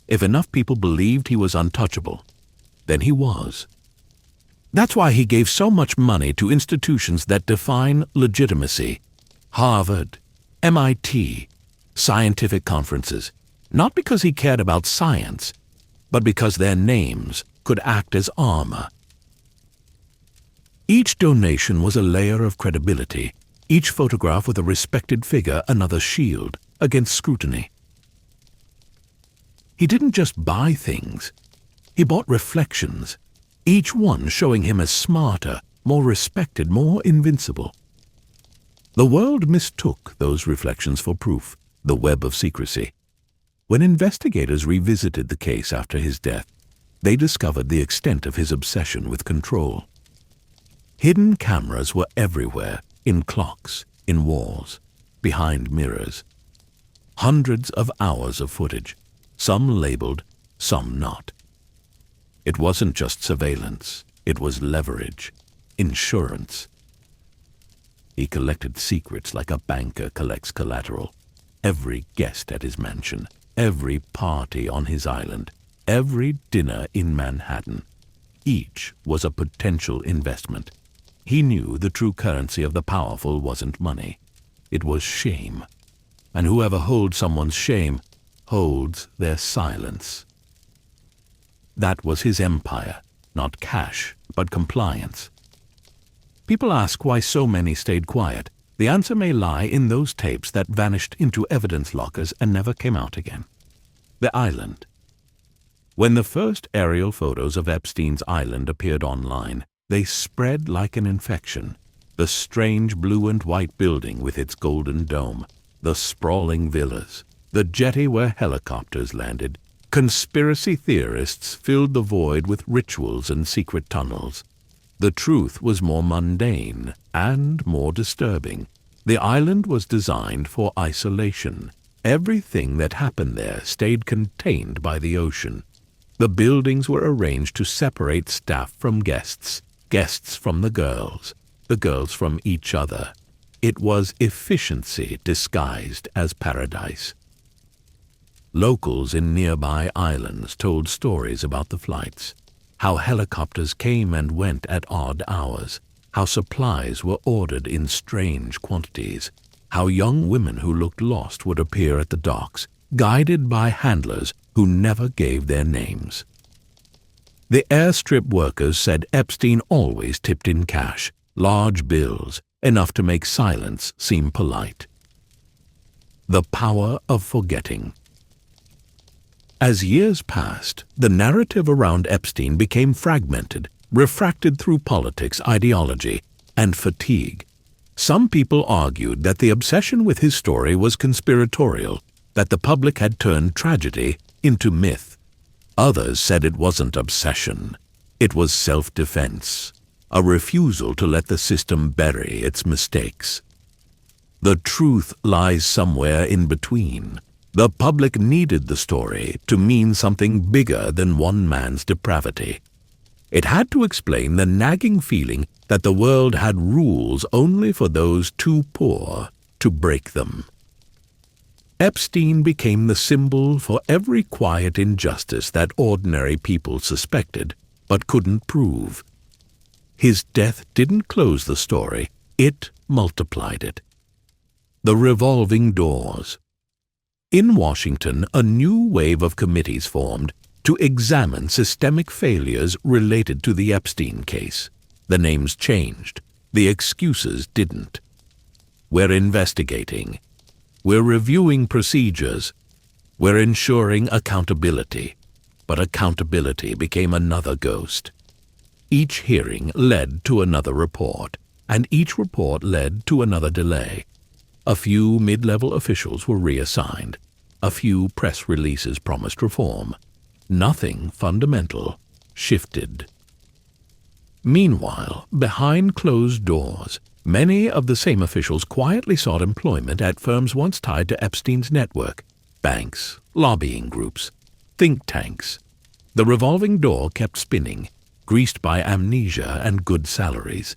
If enough people believed he was untouchable, then he was. That's why he gave so much money to institutions that define legitimacy. Harvard, MIT, scientific conferences. Not because he cared about science, but because their names could act as armor. Each donation was a layer of credibility, each photograph with a respected figure another shield against scrutiny. He didn't just buy things, he bought reflections, each one showing him as smarter, more respected, more invincible. The world mistook those reflections for proof, the web of secrecy. When investigators revisited the case after his death, they discovered the extent of his obsession with control. Hidden cameras were everywhere, in clocks, in walls, behind mirrors. Hundreds of hours of footage, some labeled, some not. It wasn't just surveillance, it was leverage, insurance. He collected secrets like a banker collects collateral. Every guest at his mansion, every party on his island, every dinner in Manhattan. Each was a potential investment. He knew the true currency of the powerful wasn't money. It was shame. And whoever holds someone's shame holds their silence. That was his empire, not cash, but compliance. People ask why so many stayed quiet. The answer may lie in those tapes that vanished into evidence lockers and never came out again. The island. When the first aerial photos of Epstein's island appeared online, they spread like an infection. The strange blue and white building with its golden dome, the sprawling villas, the jetty where helicopters landed. Conspiracy theorists filled the void with rituals and secret tunnels. The truth was more mundane and more disturbing. The island was designed for isolation. Everything that happened there stayed contained by the ocean. The buildings were arranged to separate staff from guests, guests from the girls from each other. It was efficiency disguised as paradise. Locals in nearby islands told stories about the flights, how helicopters came and went at odd hours, how supplies were ordered in strange quantities, how young women who looked lost would appear at the docks, guided by handlers who never gave their names. The airstrip workers said Epstein always tipped in cash, large bills, enough to make silence seem polite. The power of forgetting. As years passed, the narrative around Epstein became fragmented, refracted through politics, ideology, and fatigue. Some people argued that the obsession with his story was conspiratorial, that the public had turned tragedy into myth. Others said it wasn't obsession. It was self-defense, a refusal to let the system bury its mistakes. The truth lies somewhere in between. The public needed the story to mean something bigger than one man's depravity. It had to explain the nagging feeling that the world had rules only for those too poor to break them. Epstein became the symbol for every quiet injustice that ordinary people suspected but couldn't prove. His death didn't close the story, it multiplied it. The revolving doors. In Washington, a new wave of committees formed to examine systemic failures related to the Epstein case. The names changed, the excuses didn't. We're investigating. We're reviewing procedures. We're ensuring accountability. But accountability became another ghost. Each hearing led to another report, and each report led to another delay. A few mid-level officials were reassigned. A few press releases promised reform. Nothing fundamental shifted. Meanwhile, behind closed doors, many of the same officials quietly sought employment at firms once tied to Epstein's network: banks, lobbying groups, think tanks. The revolving door kept spinning, greased by amnesia and good salaries.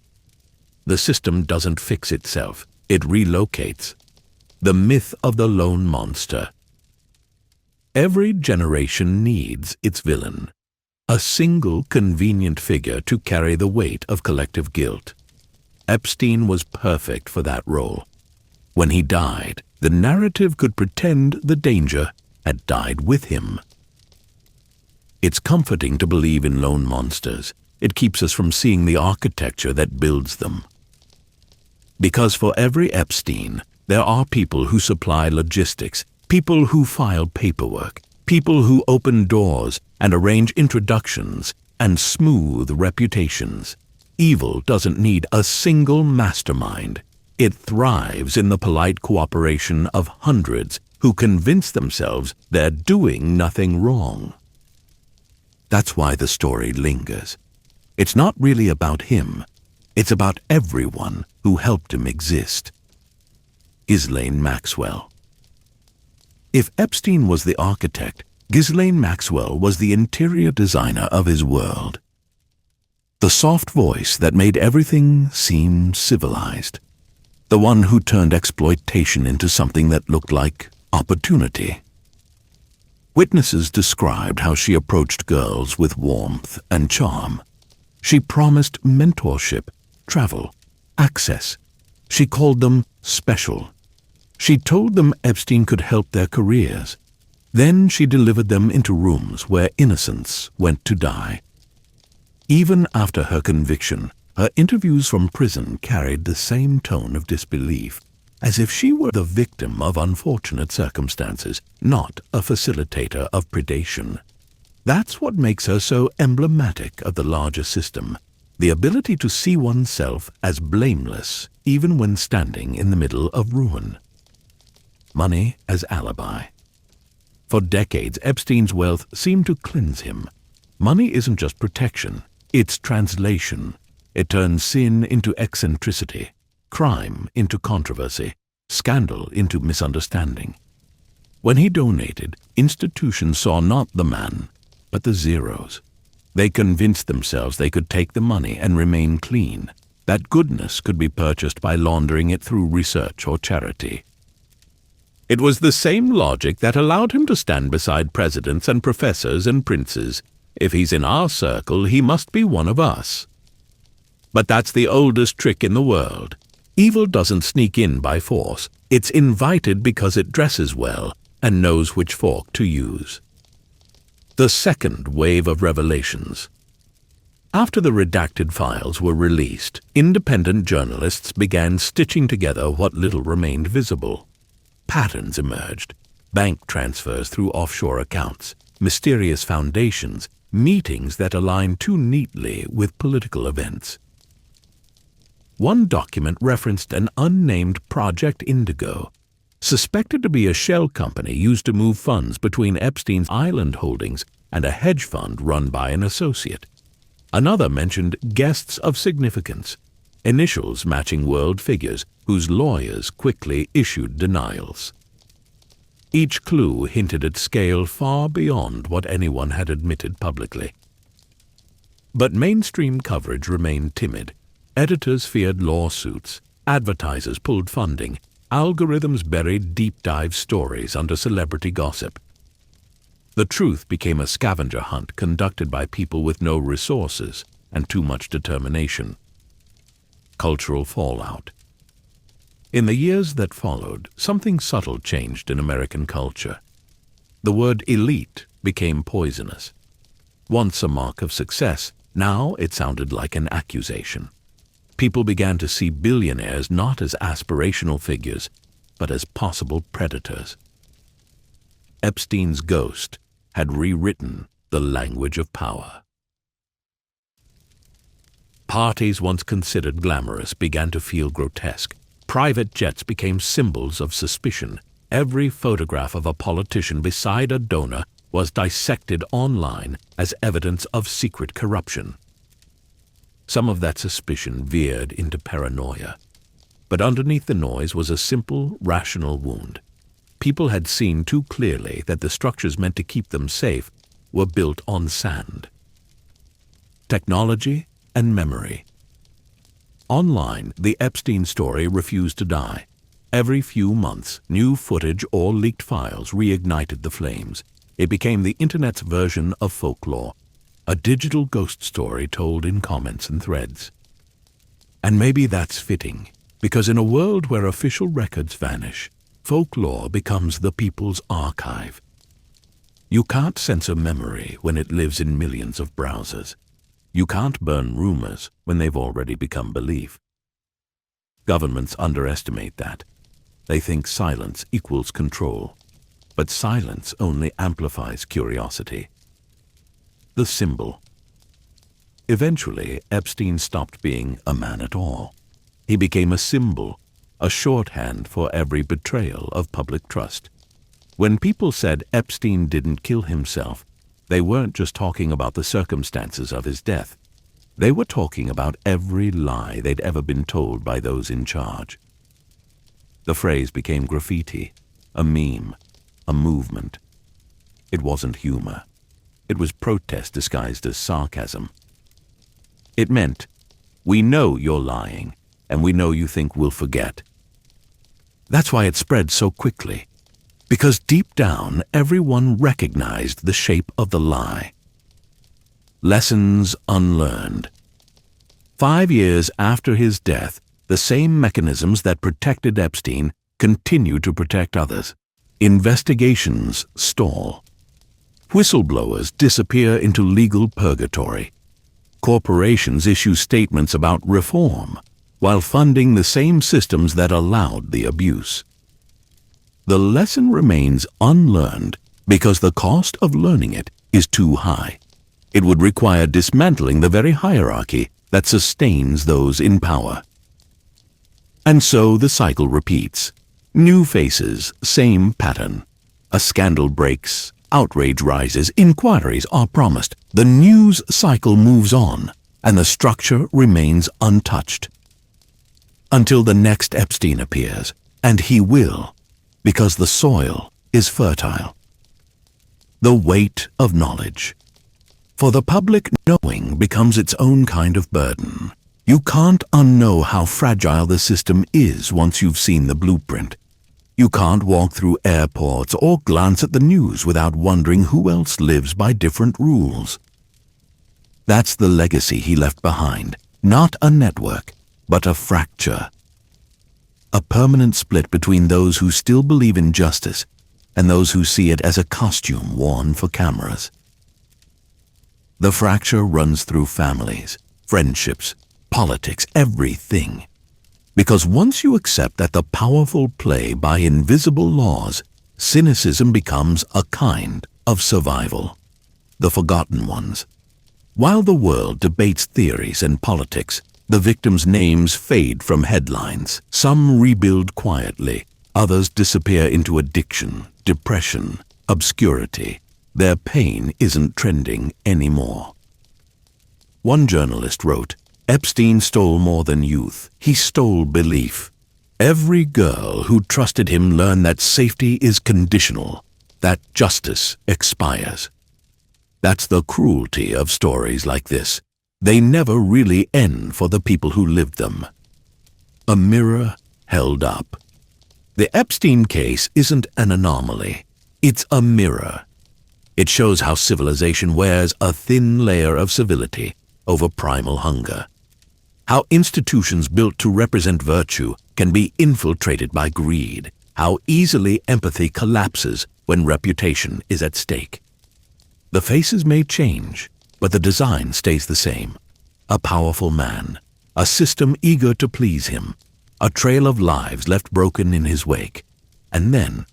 The system doesn't fix itself, it relocates. The myth of the lone monster. Every generation needs its villain, a single convenient figure to carry the weight of collective guilt. Epstein was perfect for that role. When he died, the narrative could pretend the danger had died with him. It's comforting to believe in lone monsters. It keeps us from seeing the architecture that builds them. Because for every Epstein, there are people who supply logistics, people who file paperwork, people who open doors and arrange introductions and smooth reputations. Evil doesn't need a single mastermind. It thrives in the polite cooperation of hundreds who convince themselves they're doing nothing wrong. That's why the story lingers. It's not really about him. It's about everyone who helped him exist. Ghislaine Maxwell. If Epstein was the architect, Ghislaine Maxwell was the interior designer of his world. The soft voice that made everything seem civilized. The one who turned exploitation into something that looked like opportunity. Witnesses described how she approached girls with warmth and charm. She promised mentorship, travel, access. She called them special. She told them Epstein could help their careers. Then she delivered them into rooms where innocence went to die. Even after her conviction, her interviews from prison carried the same tone of disbelief, as if she were the victim of unfortunate circumstances, not a facilitator of predation. That's what makes her so emblematic of the larger system, the ability to see oneself as blameless even when standing in the middle of ruin. Money as alibi. For decades, Epstein's wealth seemed to cleanse him. Money isn't just protection, it's translation. It turns sin into eccentricity, crime into controversy, scandal into misunderstanding. When he donated, institutions saw not the man, but the zeros. They convinced themselves they could take the money and remain clean, that goodness could be purchased by laundering it through research or charity. It was the same logic that allowed him to stand beside presidents and professors and princes. If he's in our circle, he must be one of us. But that's the oldest trick in the world. Evil doesn't sneak in by force. It's invited because it dresses well and knows which fork to use. The second wave of revelations. After the redacted files were released, independent journalists began stitching together what little remained visible. Patterns emerged, bank transfers through offshore accounts, mysterious foundations, meetings that aligned too neatly with political events. One document referenced an unnamed Project Indigo, suspected to be a shell company used to move funds between Epstein's island holdings and a hedge fund run by an associate. Another mentioned guests of significance, initials matching world figures whose lawyers quickly issued denials. Each clue hinted at scale far beyond what anyone had admitted publicly. But mainstream coverage remained timid. Editors feared lawsuits, advertisers pulled funding, algorithms buried deep-dive stories under celebrity gossip. The truth became a scavenger hunt conducted by people with no resources and too much determination. Cultural fallout. In the years that followed, something subtle changed in American culture. The word elite became poisonous. Once a mark of success, now it sounded like an accusation. People began to see billionaires not as aspirational figures, but as possible predators. Epstein's ghost had rewritten the language of power. Parties once considered glamorous began to feel grotesque. Private jets became symbols of suspicion. Every photograph of a politician beside a donor was dissected online as evidence of secret corruption. Some of that suspicion veered into paranoia. But underneath the noise was a simple, rational wound. People had seen too clearly that the structures meant to keep them safe were built on sand. Technology and memory. Online, the Epstein story refused to die. Every few months, new footage or leaked files reignited the flames. It became the Internet's version of folklore, a digital ghost story told in comments and threads. And maybe that's fitting, because in a world where official records vanish, folklore becomes the people's archive. You can't censor memory when it lives in millions of browsers. You can't burn rumors when they've already become belief. Governments underestimate that. They think silence equals control, but silence only amplifies curiosity. The symbol. Eventually, Epstein stopped being a man at all. He became a symbol, a shorthand for every betrayal of public trust. When people said Epstein didn't kill himself, They weren't just talking about the circumstances of his death. They were talking about every lie they'd ever been told by those in charge. The phrase became graffiti, a meme, a movement. It wasn't humor. It was protest disguised as sarcasm. It meant, we know you're lying, and we know you think we'll forget. That's why it spread so quickly, because deep down everyone recognized the shape of the lie. Lessons unlearned. 5 years after his death, the same mechanisms that protected Epstein continue to protect others. Investigations stall. Whistleblowers disappear into legal purgatory. Corporations issue statements about reform, while funding the same systems that allowed the abuse. The lesson remains unlearned because the cost of learning it is too high. It would require dismantling the very hierarchy that sustains those in power. And so the cycle repeats. New faces, same pattern. A scandal breaks, outrage rises, inquiries are promised. The news cycle moves on, and the structure remains untouched. Until the next Epstein appears, and he will, because the soil is fertile. The weight of knowledge. For the public, knowing becomes its own kind of burden. You can't unknow how fragile the system is once you've seen the blueprint. You can't walk through airports or glance at the news without wondering who else lives by different rules. That's the legacy he left behind, not a network, but a fracture. A permanent split between those who still believe in justice and those who see it as a costume worn for cameras. The fracture runs through families, friendships, politics, everything. Because once you accept that the powerful play by invisible laws, cynicism becomes a kind of survival. The forgotten ones. While the world debates theories and politics, the victims' names fade from headlines. Some rebuild quietly, others disappear into addiction, depression, obscurity. Their pain isn't trending anymore. One journalist wrote, Epstein stole more than youth. He stole belief. Every girl who trusted him learned that safety is conditional, that justice expires. That's the cruelty of stories like this. They never really end for the people who lived them. A mirror held up. The Epstein case isn't an anomaly. It's a mirror. It shows how civilization wears a thin layer of civility over primal hunger. How institutions built to represent virtue can be infiltrated by greed. How easily empathy collapses when reputation is at stake. The faces may change, but the design stays the same. A powerful man, a system eager to please him, a trail of lives left broken in his wake, and then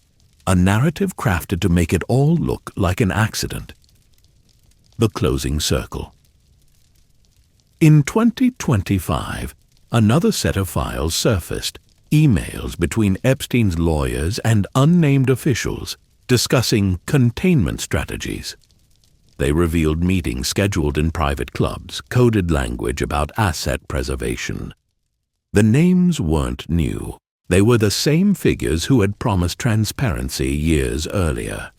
a narrative crafted to make it all look like an accident. The closing circle. In 2025, another set of files surfaced, emails between Epstein's lawyers and unnamed officials discussing containment strategies. They revealed meetings scheduled in private clubs, coded language about asset preservation. The names weren't new. They were the same figures who had promised transparency years earlier.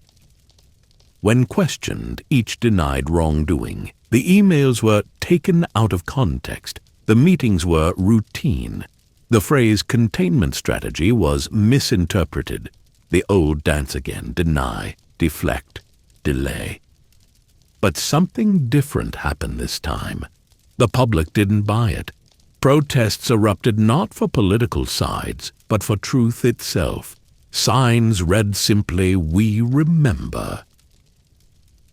When questioned, each denied wrongdoing. The emails were taken out of context. The meetings were routine. The phrase containment strategy was misinterpreted. The old dance again: deny, deflect, delay. But something different happened this time. The public didn't buy it. Protests erupted not for political sides, but for truth itself. Signs read simply, "We remember."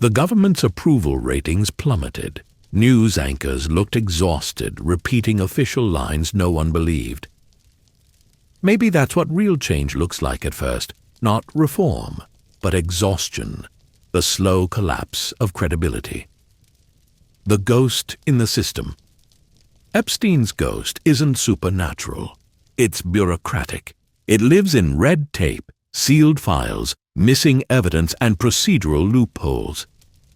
The government's approval ratings plummeted. News anchors looked exhausted, repeating official lines no one believed. Maybe that's what real change looks like at first. Not reform, but exhaustion. The slow collapse of credibility. The ghost in the system. Epstein's ghost isn't supernatural. It's bureaucratic. It lives in red tape, sealed files, missing evidence, and procedural loopholes.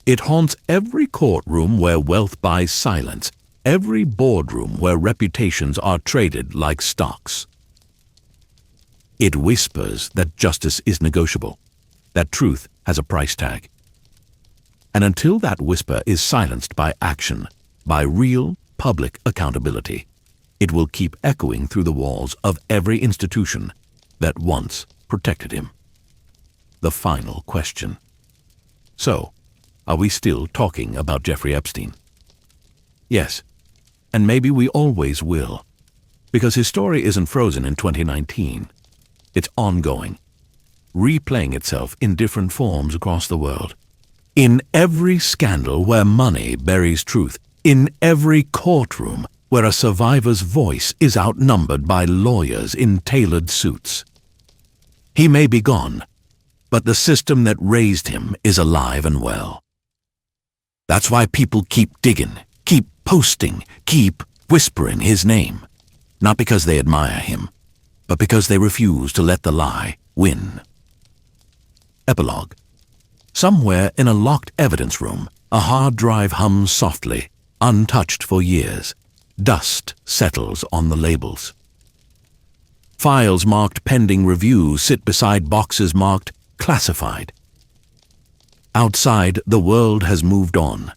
It haunts every courtroom where wealth buys silence, every boardroom where reputations are traded like stocks. It whispers that justice is negotiable, that truth has a price tag. And until that whisper is silenced by action, by real public accountability, it will keep echoing through the walls of every institution that once protected him. The final question. So, are we still talking about Jeffrey Epstein? Yes, and maybe we always will, because his story isn't frozen in 2019. It's ongoing, replaying itself in different forms across the world. In every scandal where money buries truth, in every courtroom where a survivor's voice is outnumbered by lawyers in tailored suits. He may be gone, but the system that raised him is alive and well. That's why people keep digging, keep posting, keep whispering his name. Not because they admire him, but because they refuse to let the lie win. Epilogue. Somewhere in a locked evidence room, a hard drive hums softly, untouched for years. Dust settles on the labels. Files marked pending review sit beside boxes marked classified. Outside, the world has moved on.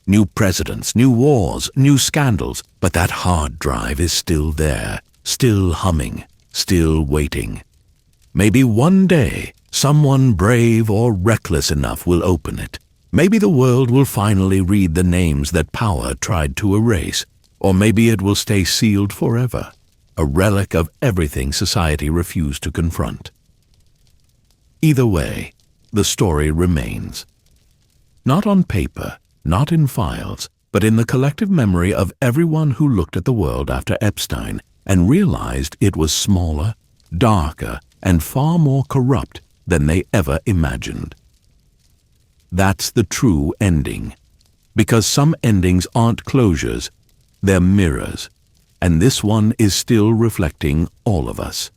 New presidents, new wars, new scandals, but that hard drive is still there, still humming, still waiting. Maybe one day, someone brave or reckless enough will open it. Maybe the world will finally read the names that power tried to erase, or maybe it will stay sealed forever, a relic of everything society refused to confront. Either way, the story remains. Not on paper, not in files, but in the collective memory of everyone who looked at the world after Epstein and realized it was smaller, darker, and far more corrupt than they ever imagined. That's the true ending, because some endings aren't closures, they're mirrors, and this one is still reflecting all of us.